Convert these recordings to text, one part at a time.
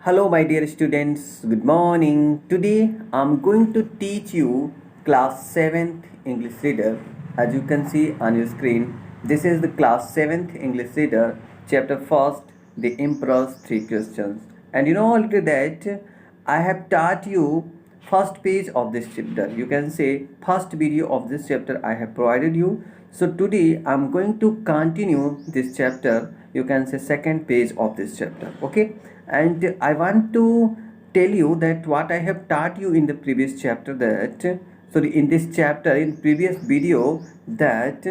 Hello, my dear students. Good morning. Today I'm going to teach you class 7th English reader. As you can see on your screen, this is the class 7th English reader, chapter 1st, The Emperor's Three Questions. And you know already that I have taught you first page of this chapter. You can say first video of this chapter I have provided you. So today I'm going to continue this chapter. You can say second page of this chapter. Okay, and I want to tell you that what I have taught you in the previous chapter, that sorry, in this chapter, in previous video, that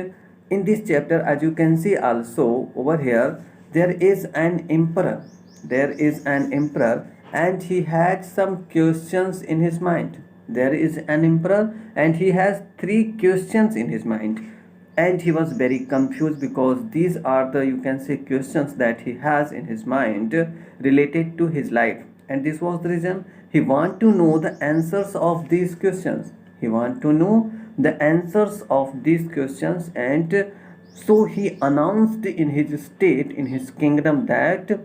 in this chapter, as you can see also over here, there is an emperor. There is an emperor and he had some questions in his mind. There is an emperor and he has three questions in his mind, and he was very confused because these are the, you can say, questions that he has in his mind related to his life. And this was the reason he want to know the answers of these questions. He want to know the answers of these questions, and so he announced in his state, in his kingdom, that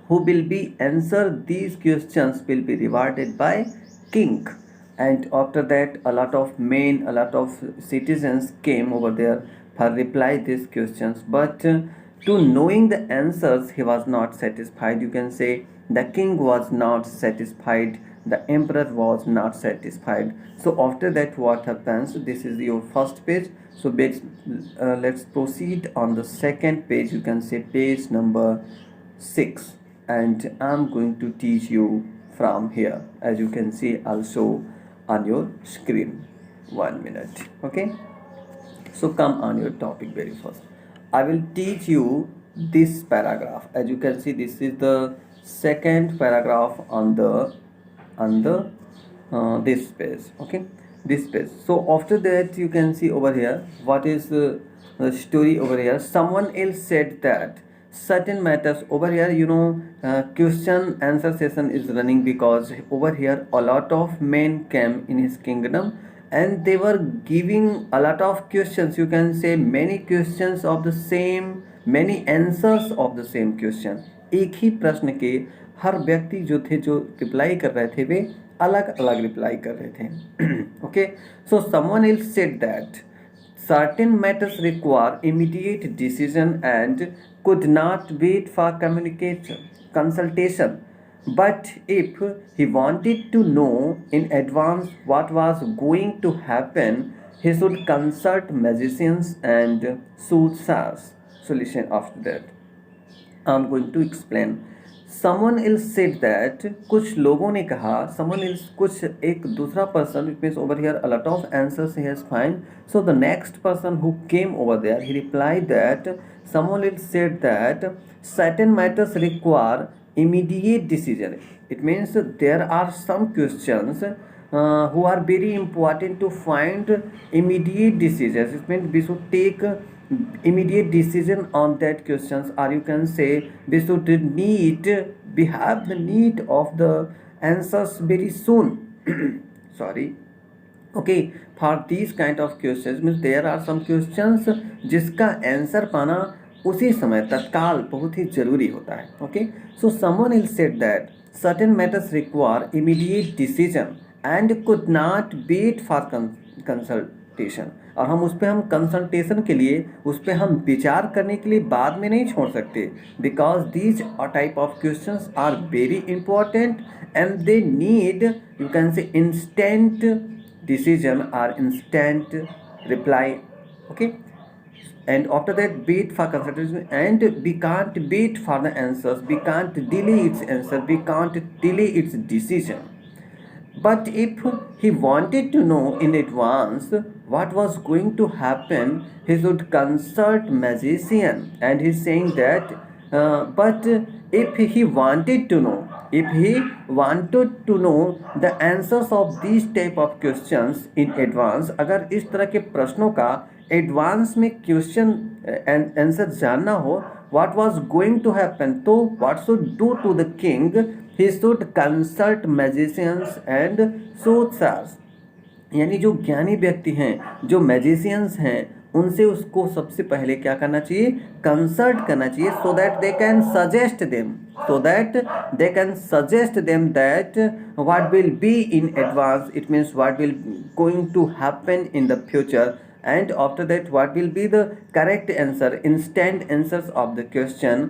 who will be answer these questions will be rewarded by king. And after that, a lot of men, a lot of citizens came over there for reply these questions, but to knowing the answers he was not satisfied. You can say the king was not satisfied, the emperor was not satisfied. So after that, what happens, this is your first page. So let's proceed on the second page. You can say page number 6, and I'm going to teach you from here, as you can see also on your screen. 1 minute. Okay, so come on your topic very first. I will teach you this paragraph. As you can see, this is the second paragraph on the this page. Okay, this page. So after that, you can see over here what is the story over here. Someone else said that certain matters over here, question answer session is running because over here a lot of men came in his kingdom and they were giving a lot of questions. You can say many questions of the same, many answers of the same question. एक ही प्रश्न के हर व्यक्ति जो थे, जो reply कर रहे थे, वे अलग अलग रिप्लाई कर रहे थे. Okay, so someone else said that certain matters require immediate decision and could not wait for consultation. But if he wanted to know in advance what was going to happen, he should consult magicians and soothsayers. So listen after that. I'm going to explain. Someone else said that, कुछ लोगों ने कहा, someone else, कुछ एक दूसरा person, it means over here a lot of answers he has find. So the next person who came over there, he replied that someone else said that certain matters require immediate decision. It means there are some questions who are very important to find immediate decisions. It means we should take immediate decision on that questions, or you can say we have the need of the answers very soon. Sorry. Okay, for these kind of questions, means there are some questions जिसका answer पाना उसी समय तत्काल बहुत ही जरूरी होता है. Okay, so someone else said that certain matters require immediate decision and could not wait for consultation. और हम कंसल्टेशन के लिए, उस पर हम विचार करने के लिए बाद में नहीं छोड़ सकते, because these type of questions are very important and they need, you can say, instant decision or instant reply. Okay, and after that, wait for consultation, and we can't wait for the answers, we can't delay its answer, we can't delay its decision. But if he wanted to know in advance what was going to happen, he should consult magician. And he's saying that but if he wanted to know, if he wanted to know the answers of these type of questions in advance, अगर इस तरह के प्रश्नों का advance में question answer जानना हो, what was going to happen, तो what should do to the king, he should consult magicians and soothsayers. यानी जो ज्ञानी व्यक्ति हैं, जो मैजिशियंस हैं, उनसे उसको सबसे पहले क्या करना चाहिए, कंसल्ट करना चाहिए, so that they can suggest them that what will be in advance, it means what will going to happen in the future, and after that what will be the correct answer, instant answers of the question,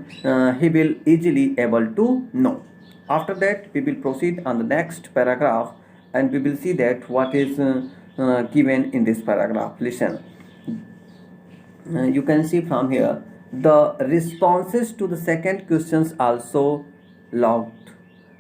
he will easily able to know. After that we will proceed on the next paragraph, and we will see that what is given in this paragraph. Listen, you can see from here the responses to the second questions also logged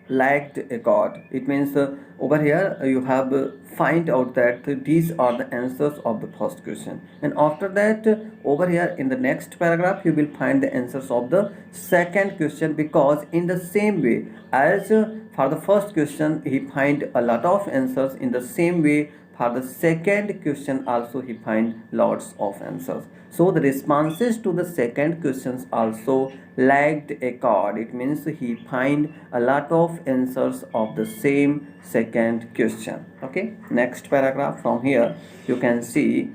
lagged a chord. It means over here you have find out that these are the answers of the first question, and after that over here in the next paragraph you will find the answers of the second question, because in the same way as for the first question he find a lot of answers, in the same way for the second question also he find lots of answers. So the responses to the second questions also lagged a chord. It means he find a lot of answers of the same second question. Okay, next paragraph from here you can see,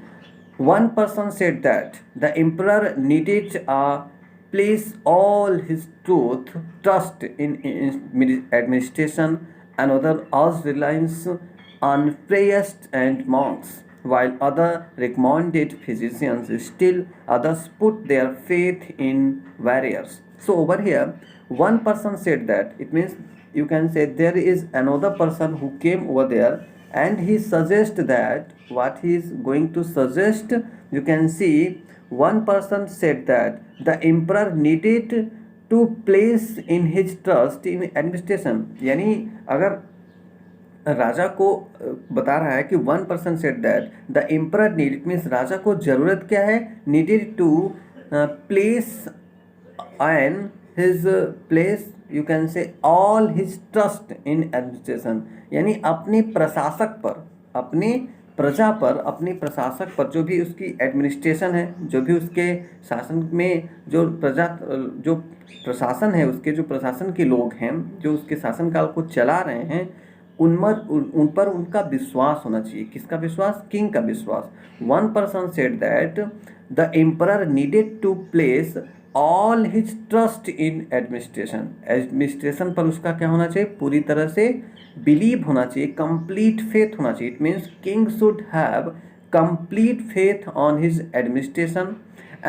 one person said that the emperor needed a place all his trust in administration. Another urged reliance on priests and monks, while others recommended physicians. Still others put their faith in warriors. So over here, one person said that, it means you can say there is another person who came over there, and he suggests that what he is going to suggest, you can see one person said that the emperor needed to place in his trust in administration. यानी अगर राजा को बता रहा है कि 1% set that the emperor need, it means राजा को जरूरत क्या है, needed to place an his place, you can say all his trust in administration, यानी अपने प्रशासक पर, अपने प्रजा पर, अपने प्रशासक पर, जो भी उसकी एडमिनिस्ट्रेशन है, जो भी उसके शासन में जो जो प्रशासन है, उसके जो प्रशासन के लोग हैं जो उसके शासनकाल को चला रहे हैं, उन पर उनका विश्वास होना चाहिए. किसका विश्वास, किंग का विश्वास. One person said that the emperor needed to place all his trust in administration. Administration पर उसका क्या होना चाहिए, पूरी तरह से बिलीव होना चाहिए, कंप्लीट फेथ होना चाहिए. It means king should have complete faith on his administration.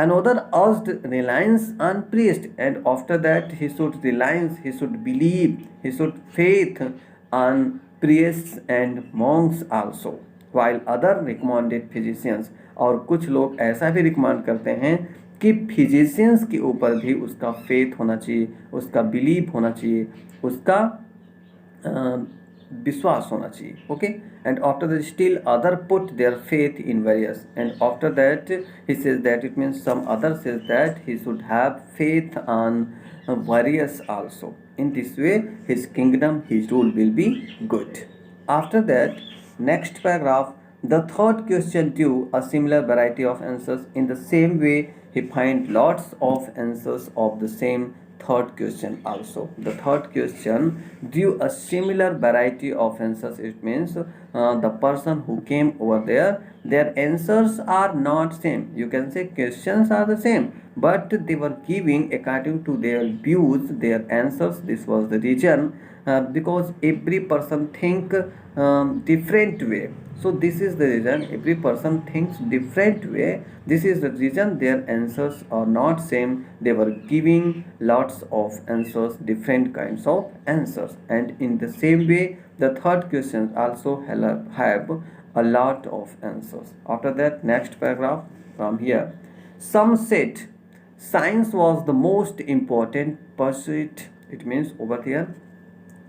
Another urged reliance on priest, and after that he should reliance, he should believe, he should faith on priests and monks also, while other recommended physicians. और कुछ लोग ऐसा भी recommend करते हैं कि physicians के ऊपर भी उसका फेथ होना चाहिए, उसका बिलीव होना चाहिए, उसका विश्वास होना चाहिए. Okay, and after that still other put their faith in various, and after that he says that, it means some other says that he should have faith on warriors also. In this way his kingdom, his rule will be good. After that, next paragraph, the third question due a similar variety of answers. In the same way he find lots of answers of the same third question also. The third question due a similar variety of answers. It means the person who came over there, their answers are not same. You can say questions are the same, but they were giving according to their views their answers. This was the reason, because every person think different way. So this is the reason, every person thinks different way. This is the reason their answers are not same. They were giving lots of answers, different kinds of answers, and in the same way the third question also have a lot of answers. After that, next paragraph from here, some said science was the most important pursuit. It means over here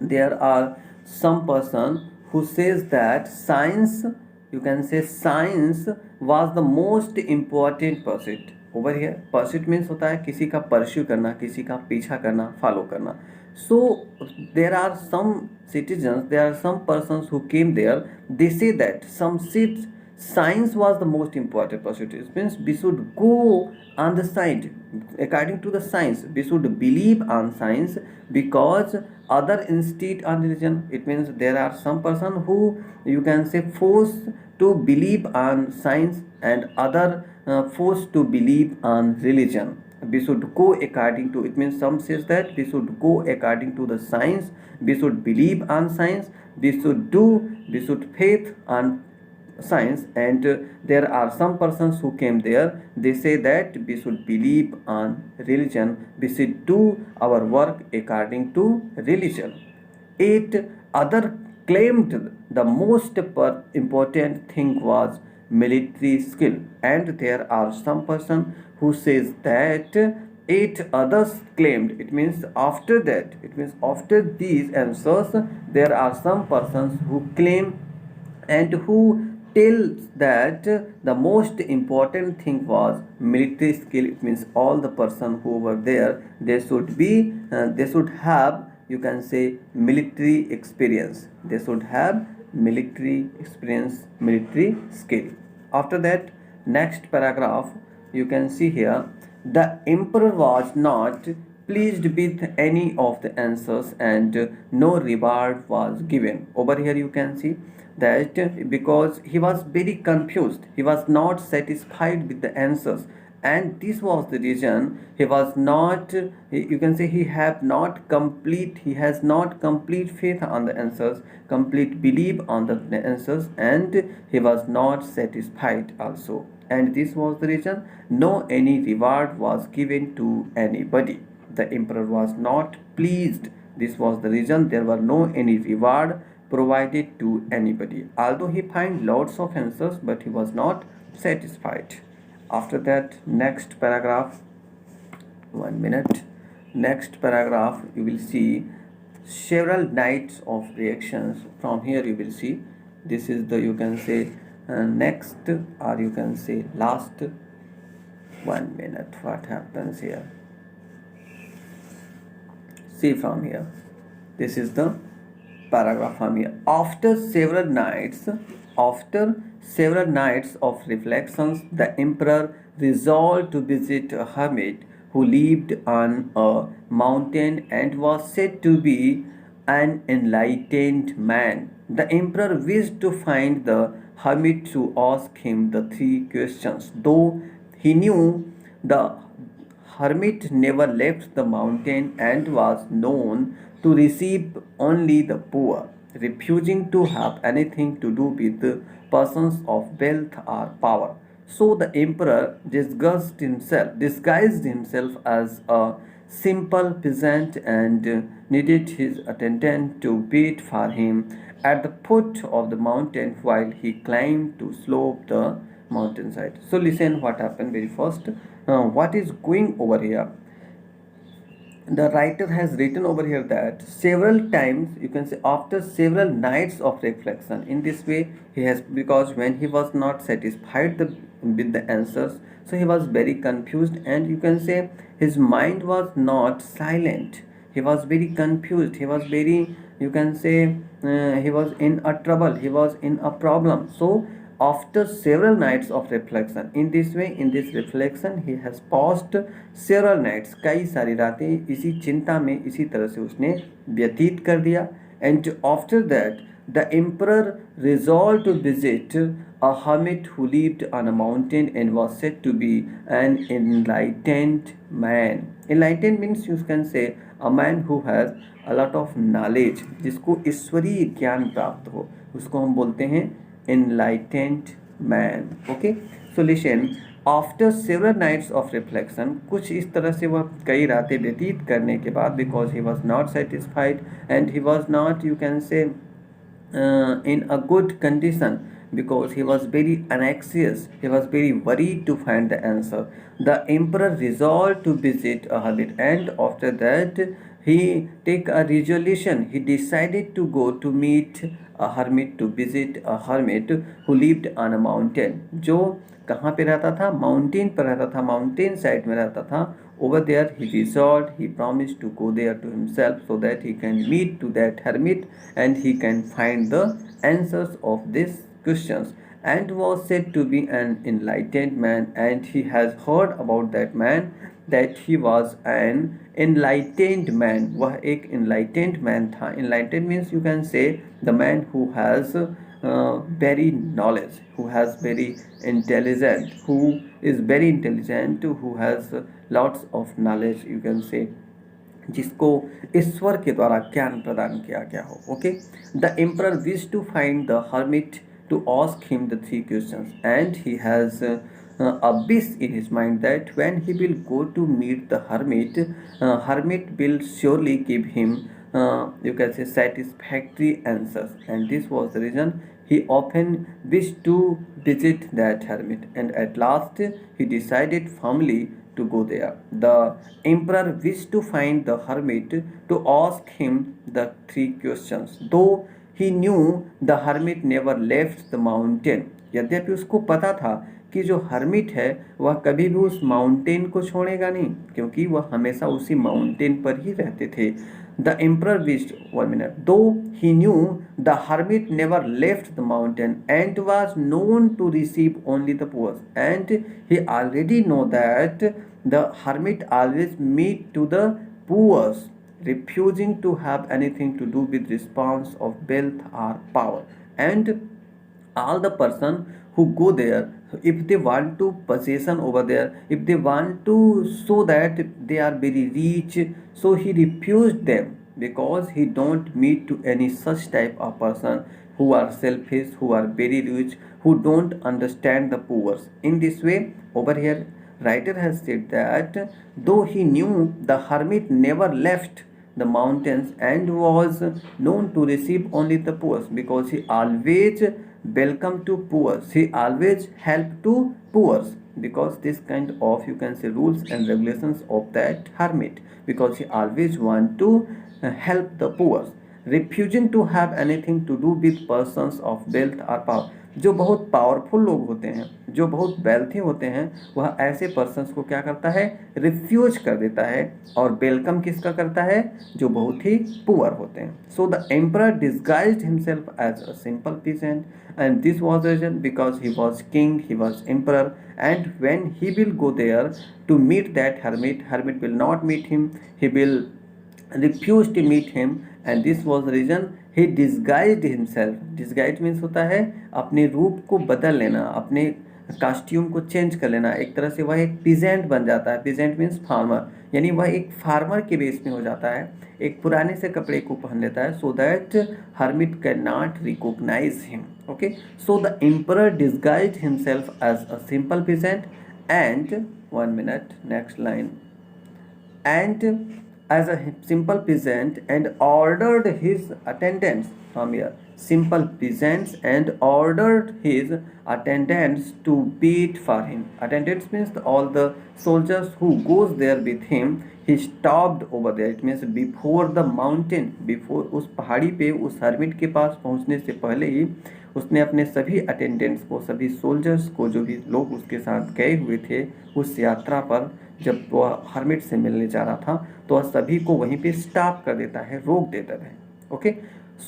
there are some person who says that science, you can say science was the most important pursuit. Over here pursuit means होता है किसी का pursue करना, किसी का पीछा करना, follow करना. So there are some citizens, there are some persons who came there, they say that some seats science was the most important pursuit. It means we should go on the science, according to the science we should believe on science, because other instead on religion. It means there are some person who, you can say, forced to believe on science, and other forced to believe on religion. We should go according to, it means some says that we should go according to the science, we should believe on science, we should faith on science. And there are some persons who came there, they say that we should believe on religion, we should do our work according to religion. 8 other claimed the most important thing was military skill. And there are some person who says that 8 others claimed, it means after that, it means after these answers there are some persons who claim and who tells that the most important thing was military skill. It means all the person who were there, they should be they should have, you can say, military experience, they should have military experience, military skill. After that, next paragraph, you can see here, the emperor was not pleased with any of the answers and no reward was given. Over here you can see that because he was very confused, he was not satisfied with the answers, and this was the reason he was not, you can say, he has not complete faith on the answers, complete belief on the answers, and he was not satisfied also. And this was the reason no any reward was given to anybody. The emperor was not pleased, this was the reason there were no any reward provided to anybody, although he find lots of answers, but he was not satisfied. After that, next paragraph, 1 minute, next paragraph, you will see several nights of reactions. From here you will see, this is the, you can say, next, or you can say last. 1 minute, what happens here, see from here, this is the paragraph from here. After several nights of reflections, the emperor resolved to visit a hermit who lived on a mountain and was said to be an enlightened man. The emperor wished to find the hermit to ask him the 3 questions, though he knew the hermit never left the mountain and was known to receive only the poor, refusing to have anything to do with persons of wealth or power. So the emperor disguised himself as a simple peasant and needed his attendant to wait for him at the foot of the mountain while he climbed to slope the mountainside. So listen what happened very first. What is going over here? The writer has written over here that several times, you can say after several nights of reflection, in this way he has, because when he was not satisfied with the answers, so he was very confused, and you can say his mind was not silent, he was very confused, he was very, you can say, he was in a trouble, he was in a problem. So after several nights of reflection, in this way, in this reflection, he has passed several nights, कई सारी रातें इसी चिंता में, इसी तरह से उसने व्यतीत कर दिया. And after that, the emperor resolved to visit a hermit who lived on a mountain and was said to be an enlightened man. Enlightened means, you can say, a man who has a lot of knowledge, जिसको ईश्वरीय ज्ञान प्राप्त हो, उसको हम बोलते हैं enlightened man. Okay, so listen, after several nights of reflection, कुछ इस तरह से वह कई रातें व्यतीत करने के बाद, because he was not satisfied and he was not, you can say, in a good condition, because he was very anxious, he was very worried to find the answer. The emperor resolved to visit a hermit, and after that he take a resolution, he decided to go to meet a hermit, to visit a hermit who lived on a mountain. जो कहाँ पे रहता था? Mountain पर रहता था, mountain side में रहता था. Over there he resolved, he promised to go there to himself so that he can meet to that hermit and he can find the answers of these questions, and was said to be an enlightened man. And he has heard about that man that he was an enlightened man. वह एक enlightened man था. Enlightened means, you can say, the man who has very knowledge, who has very intelligent, who is very intelligent, who has lots of knowledge, you can say, जिसको ईश्वर के द्वारा ज्ञान प्रदान किया गया हो. Okay, the emperor wish to find the hermit to ask him the three questions and he has a wish in his mind that when he will go to meet the hermit will surely give him, you can say, satisfactory answers, and this was the reason he often wished to visit that hermit, and at last he decided firmly to go there. The emperor wished to find the hermit to ask him the three questions, though he knew the hermit never left the mountain. यद्यपि उसको पता था कि जो hermit है वह कभी भी उस माउंटेन को छोड़ेगा नहीं, क्योंकि वह हमेशा उसी माउंटेन पर ही रहते थे. The emperor wished, 1 minute, though he knew the hermit never left the mountain and was known to receive only the poors, and he already know that the hermit always meet to the poors, refusing to have anything to do with response of wealth or power, and all the person who go there, if they want to possession over there, if they want to show that they are very rich, so he refused them, because he don't meet to any such type of person who are selfish, who are very rich, who don't understand the poor. In this way, over here writer has said that though he knew the hermit never left the mountains and was known to receive only the poor, because he always welcome to poor, he always help to poor, because this kind of, you can say, rules and regulations of that hermit, because he always want to help the poor, refusing to have anything to do with persons of wealth or power. जो बहुत powerful लोग होते हैं, जो बहुत wealthy होते हैं, वह ऐसे पर्सन्स को क्या करता है, रिफ्यूज कर देता है, और वेलकम किसका करता है, जो बहुत ही पुअर होते हैं. So the emperor disguised himself as a simple peasant, and this was the reason because he was king, he was emperor, and when he will go there to meet that hermit will not meet him, he will refuse to meet him, and this was the reason he disguised himself. Disguised means होता है अपने रूप को बदल लेना, अपने costume को change कर लेना, एक तरह से वह एक पीजेंट बन जाता है. पीजेंट मीन्स फार्मर, यानी वह एक फार्मर के बेस में हो जाता है, एक पुराने से कपड़े को पहन लेता है, so that hermit can not recognise him. Okay, so the emperor disguised himself as a simple peasant and 1 minute, next line, and as a simple peasant and ordered his attendants, from here, simple peasants, and ordered his attendants to beat for him. Attendants means all the soldiers who goes there with him. He stopped over there, it means before the mountain, before उस पहाड़ी पे उस hermit के पास पहुंचने से पहले ही उसने अपने सभी अटेंडेंट्स को, सभी सोल्जर्स को, जो भी लोग उसके साथ गए हुए थे उस यात्रा पर, जब वह हर्मिट से मिलने जा रहा था, तो वह सभी को वहीं पे स्टॉप कर देता है, रोक देता है. Okay,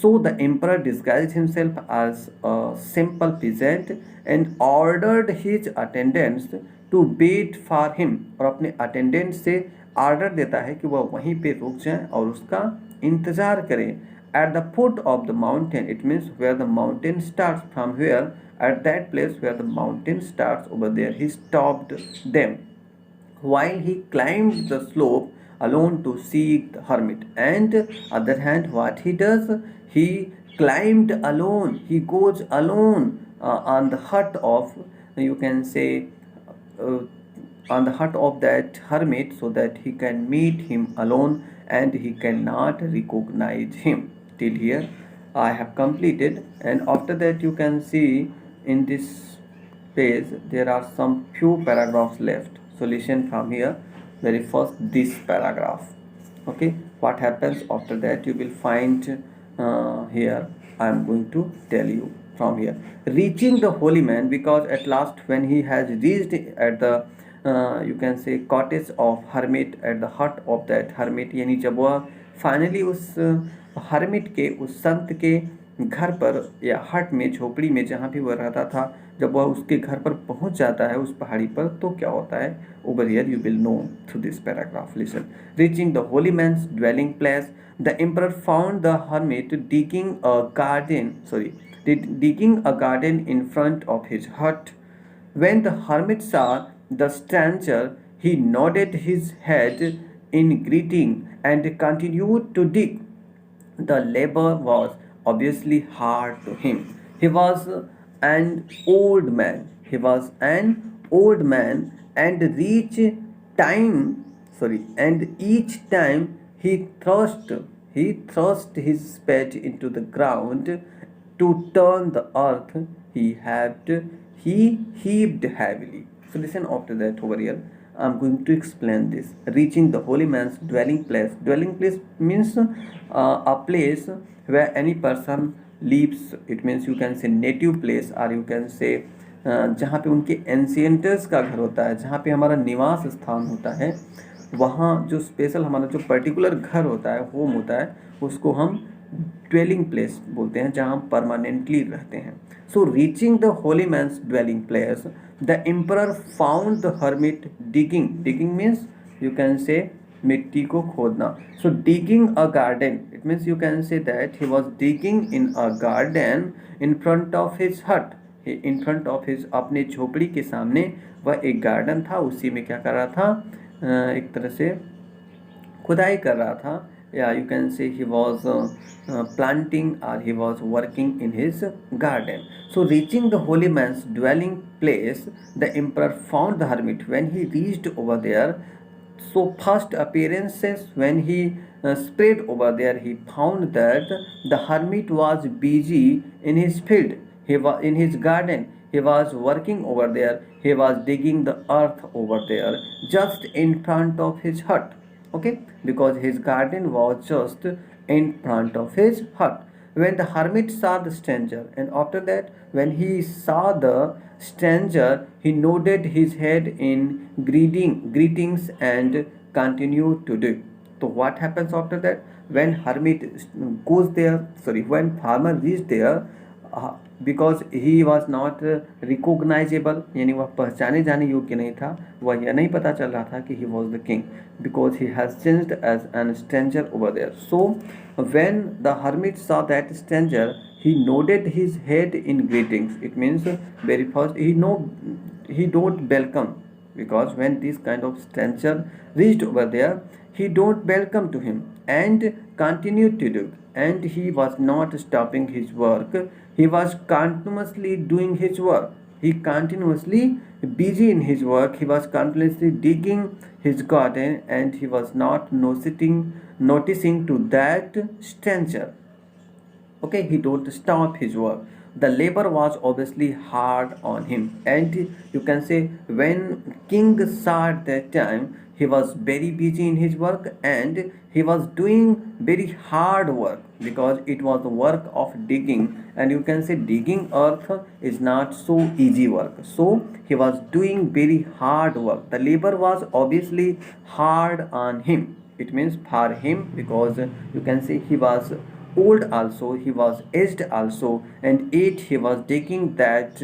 so the emperor disguised himself as a simple peasant and ordered his attendants to wait for him, और अपने अटेंडेंट से ऑर्डर देता है कि वह वहीं पे रुक जाएं और उसका इंतज़ार करें. At the foot of the mountain, it means where the mountain starts, from where, at that place where the mountain starts, over there he stopped them while he climbed the slope alone to seek the hermit. And other hand, what he does, he climbed alone, he goes alone on the hut of, you can say, uh, on the hut of that hermit, so that he can meet him alone and he cannot recognize him. Till here I have completed, and after that you can see in this page there are some few paragraphs left. Solution from here, very first this paragraph. Okay, what happens after that you will find here. I am going to tell you from here. Reaching the holy man, because at last when he has reached at the you can say cottage of hermit, at the hut of that hermit, यानी जब वह finally उस hermit के, उस संत के घर पर या हट में, झोपड़ी में, जहाँ भी वह रहता था, जब वह उसके घर पर पहुंच जाता है उस पहाड़ी पर, तो क्या होता है, over here you will know through this paragraph. Listen. Reaching the holy man's dwelling place, the emperor found the hermit digging a garden, digging a garden in front of his hut. When the hermit saw the stranger, he nodded his head in greeting and continued to dig. The labor was obviously hard to him. He was an old man. He was an old man, and each time he thrust his spade into the ground to turn the earth. He heaved heavily. So listen after that over here. I'm going to explain this. Reaching the holy man's dwelling place. Dwelling place means a place where any person lives. It means you can say native place, or you can say जहाँ पे उनके एंशियंटर्स का घर होता है, जहाँ पे हमारा निवास स्थान होता है, वहाँ जो स्पेशल हमारा जो पर्टिकुलर घर होता है, होम होता है, उसको हम ड्वेलिंग प्लेस बोलते हैं, जहाँ हम परमानेंटली रहते हैं. So reaching the holy man's dwelling place, the emperor found the hermit digging. Digging means you can say मिट्टी को खोदना. So digging a garden, it means you can say that he was digging in a garden in front of his hut. In front of his, अपने झोपड़ी के सामने वह एक garden था, उसी में क्या कर रहा था, एक तरह से खुदाई कर रहा था. या यू कैन से he was planting, or he was working in his garden. So reaching the holy man's dwelling place, the emperor found the hermit. When he reached over there, so first appearances, when he spread over there, he found that the hermit was busy in his field. He was in his garden. He was working over there. He was digging the earth over there, just in front of his hut. Okay, because his garden was just in front of his hut. When the hermit saw the stranger, and after that, when he saw the stranger, he nodded his head in greetings and continued to dig. So what happens after that? When hermit goes there, when farmer reached there, because he was not recognisable, यानी वह पहचाने जाने योग्य नहीं था. वह यह नहीं पता चल रहा था कि he was the king, because he has changed as an stranger over there. So when the hermit saw that stranger, he nodded his head in greetings. It means very first he don't welcome, because when this kind of stranger reached over there, he don't welcome to him and continued to do. And he was not stopping his work. He was continuously doing his work. He continuously busy in his work. He was continuously digging his garden, and he was not noticing to that stranger. Okay, he don't stop his work. The labor was obviously hard on him, and you can say when king saw at that time, he was very busy in his work, and he was doing very hard work, because it was the work of digging, and you can say digging earth is not so easy work. So he was doing very hard work. The labor was obviously hard on him. It means for him, because you can say he was old also, he was aged also, and yet he was digging that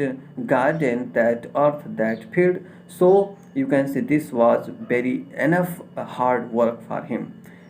garden, that earth, that field. So you can say this was very enough hard work for him.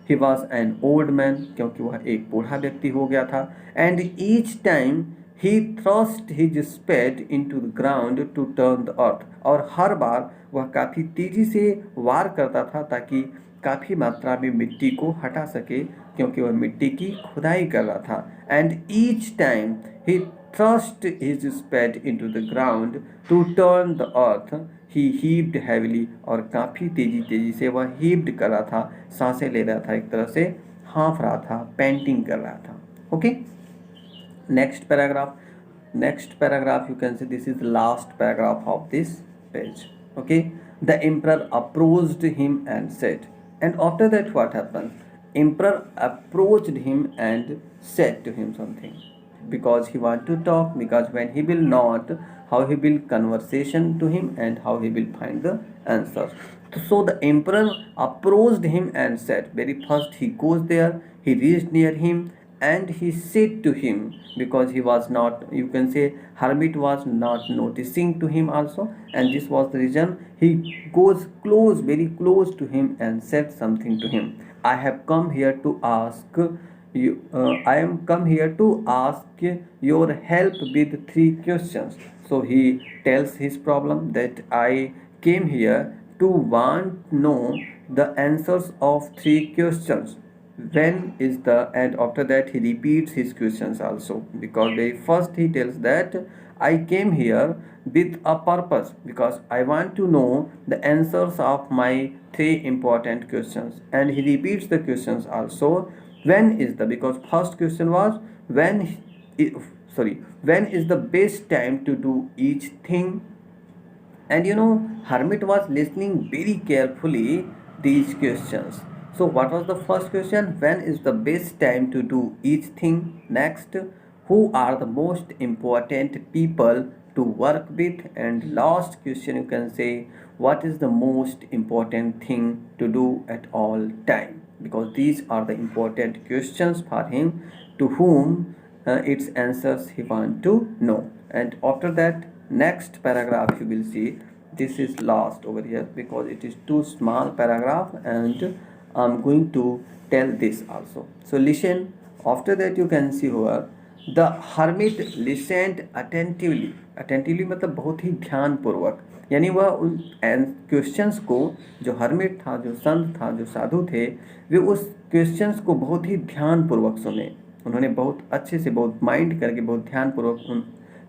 He was an old man, क्योंकि वह एक बूढ़ा व्यक्ति हो गया था. And each time he thrust his spade into the ground to turn the earth. और हर बार वह काफ़ी तेजी से वार करता था, ताकि काफ़ी मात्रा में मिट्टी को हटा सके, क्योंकि वह मिट्टी की खुदाई कर रहा था. And each time he thrust his spade into the ground to turn the earth, he heaved heavily. और काफ़ी तेजी से वह heaved कर रहा था, सांसें ले रहा था, एक तरह से हाँफ रहा था, पेंटिंग कर रहा था. Okay, next paragraph you can say this is the last paragraph of this page. Okay, the emperor approached him and said, and after that what happened? Emperor approached him and said to him something, because he want to talk, because when he will not, how he will conversation to him, and how he will find the answer. So the emperor approached him and said, very first he goes there, he reached near him, and he said to him, because he was not, you can say hermit was not noticing to him also, and this was the reason he goes close, very close to him, and said something to him. I have come here to ask I am come here to ask your help with three questions. So he tells his problem that I came here to want know the answers of three questions. When is the, and after that he repeats his questions also, because very first he tells that I came here with a purpose because I want to know the answers of my three important questions, and he repeats the questions also. When is the, because first question was when when is the best time to do each thing. And hermit was listening very carefully these questions. So what was the first question? When is the best time to do each thing? Next, who are the most important people to work with? And last question you can say, what is the most important thing to do at all time? Because these are the important questions for him, to whom its answers he want to know. And after that, next paragraph you will see, this is last over here because it is too small paragraph, and I'm going to tell this also. So listen. After that you can see here, the hermit listened attentively. Attentively मतलब बहुत ही ध्यान पूर्वक, यानी वह उन questions को, जो hermit था, जो संत था, जो साधु थे, वे उस क्वेश्चंस को बहुत ही ध्यान पूर्वक सुने. उन्होंने बहुत अच्छे से, बहुत माइंड करके, बहुत ध्यान पूर्वक उन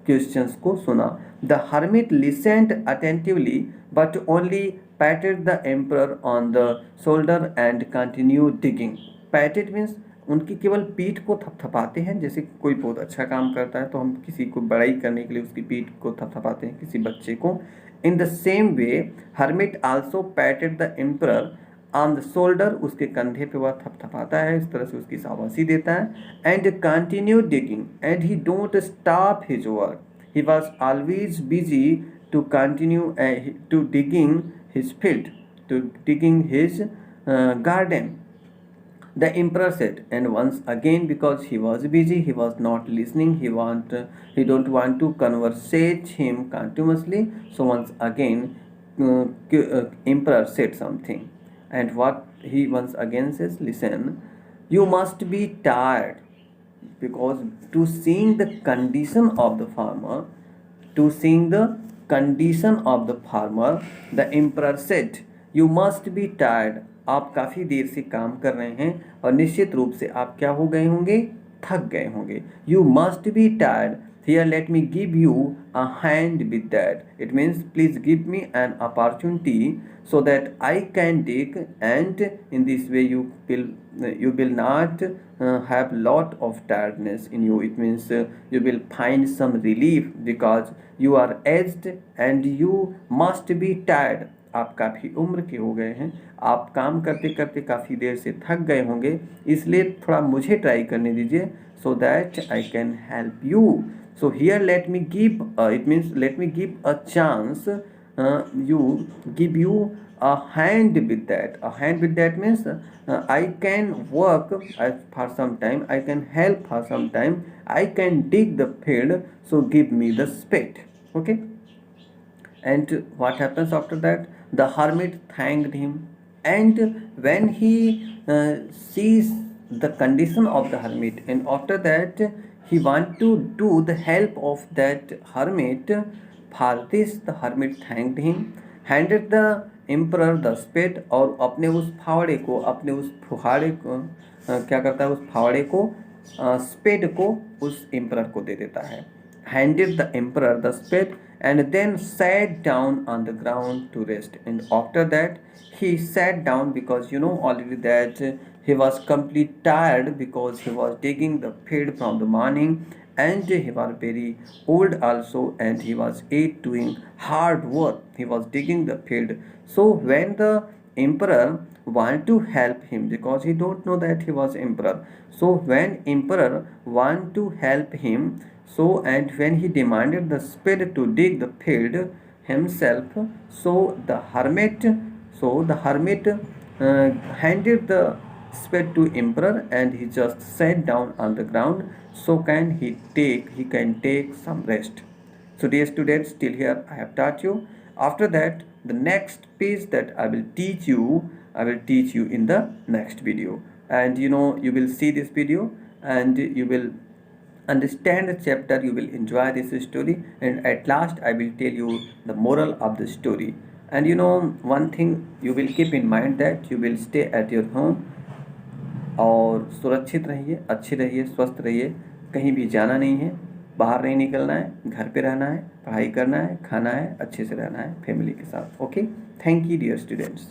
क्वेश्चंस को सुना. The hermit लिसेंड attentively but only पैटेड the emperor on the shoulder and continue digging. पैटेड means उनकी केवल पीठ को थपथपाते हैं. जैसे कोई बहुत अच्छा काम करता है तो हम किसी को बड़ाई करने के लिए उसकी पीठ को थपथपाते हैं, किसी बच्चे को. In the same way hermit also पैटेड the emperor on the shoulder. उसके कंधे पे वह थपथपाता है, इस तरह से उसकी शाबाशी देता है. And continue digging and he don't stop his work. He was always busy to continue to digging his field, to digging his garden. The emperor said, and once again, because he was busy, he was not listening, he don't want to conversate him continuously. So once again, emperor said something, and what he once again says, listen, you must be tired, because to seeing the condition of the farmer, to seeing the condition of the farmer, the emperor said, you must be tired. आप काफ़ी देर से काम कर रहे हैं और निश्चित रूप से आप क्या हो गए होंगे, थक गए होंगे. You must be tired. Here let me give you a hand with that. It means please give me an opportunity so that I can dig, and in this way you will not have lot of tiredness in you. It means you will find some relief because you are aged and you must be tired. आप काफ़ी उम्र के हो गए हैं, आप काम करते करते काफ़ी देर से थक गए होंगे, इसलिए थोड़ा मुझे ट्राई करने दीजिए so that I can help you. So here let me give, it means let me give a chance, give you a hand with that. A hand with that means I can work for some time, I can help for some time, I can dig the field, so give me the spade. Okay. And what happens after that? The hermit thanked him, and when he sees the condition of the hermit, and after that he want to do the help of that hermit. For this the hermit thanked him, handed the emperor the spade, और अपने उस फावड़े को, अपने उस फुहाड़े को क्या करता है, उस फावड़े को, स्पेड को उस एम्परर को दे देता है. Handed the emperor the spade and then sat down on the ground to rest. And after that he sat down, because you know already that he was completely tired because he was digging the field from the morning, and he was very old also, and he was doing hard work. He was digging the field. So when the emperor want to help him, because he don't know that he was emperor, so when emperor want to help him, so and when he demanded the spade to dig the field himself, so the hermit handed the spade to emperor, and he just sat down on the ground, so he can take some rest. So dear students, till here I have taught you. After that, the next page that I will teach you in the next video. and you will see this video and you will understand the chapter, you will enjoy this story, and at last I will tell you the moral of the story. And one thing you will keep in mind, that you will stay at your home और सुरक्षित रहिए, अच्छे रहिए, स्वस्थ रहिए, कहीं भी जाना नहीं है, बाहर नहीं निकलना है, घर पे रहना है, पढ़ाई करना है, खाना है, अच्छे से रहना है फैमिली के साथ। Okay, thank you dear students.